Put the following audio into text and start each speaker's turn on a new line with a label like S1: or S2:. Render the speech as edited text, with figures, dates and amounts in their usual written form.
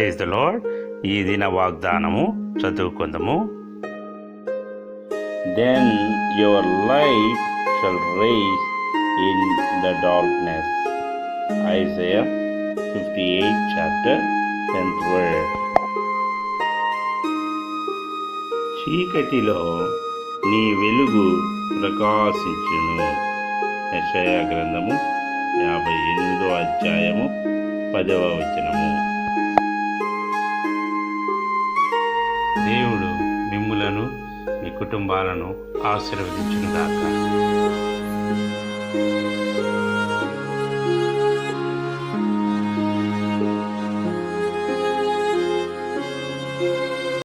S1: Praise the lord. ఈ దిన వాగ్దానము చదువుకుందాము. Then your light shall rise in the darkness. Isaiah 58 chapter 10th word. చీకటిలో నీ వెలుగు ప్రకాశించును. యెషయా గ్రంథము 58వ అధ్యాయము 10వ వచనము. దేవుడు మిమ్ములను మీ కుటుంబాలను ఆశీర్వదించును గాక.